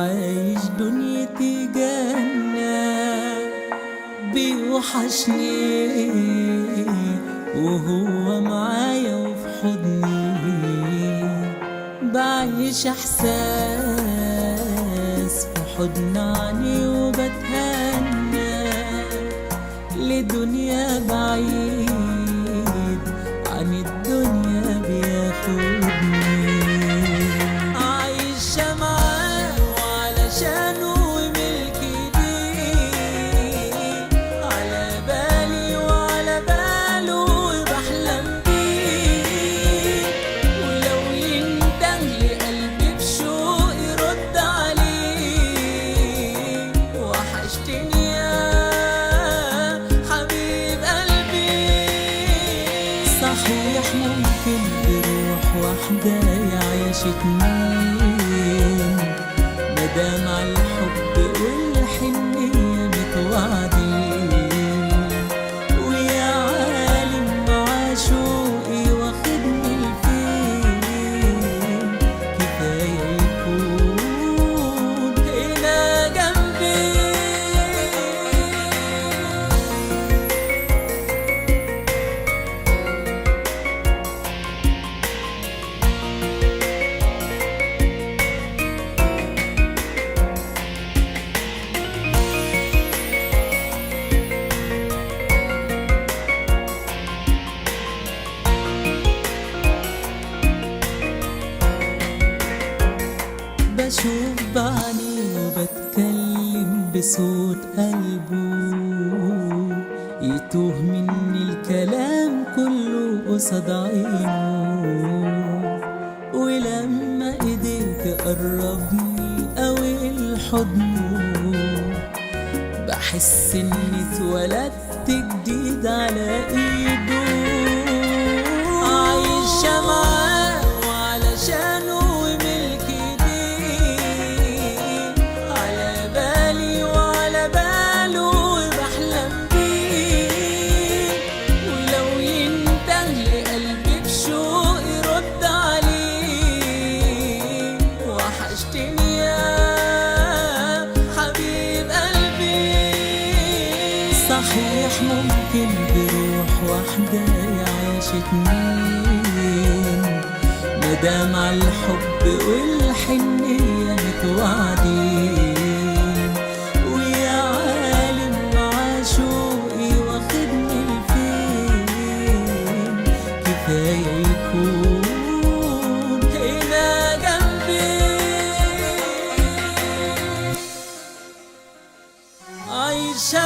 عايش دنيتي جنة، بيوحشني وهو معايا وفي حضني، بعيش احساس في حضن عيني وبتهنى، لدنيا بعيد عن الدنيا بياخدني، عايشة معاه وعلشانه وملكي ليه، على بالي وعلى باله وبحلم بيه، ولو ينده لقلبي بشوق يرد عليه، وحشتني يا حبيب قلبي. صحيح ممكن بروح واحدة يعيش اتنين، مدام عالحب والحنية متوعدين، ويا عالم مع شوقي واخدني لفين، كفاية يكون هنا جنبي. بشوف بعيني وبتكلم بصوت قلبه، يتوه مني الكلام كله قصاد عينه، ولما ايديك قربني قوي لحضنه، بحس اني اتولدت جديد على ايده، عايشة معاه وعلشانه وملكي ليه، على بالي وعلى باله وبحلم بيه، ولو ينده لقلبي بشوق يرد عليه، وحشتني يا حبيب قلبي. صحيح ممكن بروح واحدة يعيش اتنين، مدام عالحب والحنية متوعدين، ويا عالم مع شوقي واخدني لفين، كفاية يكون هنا جنبي، عايشة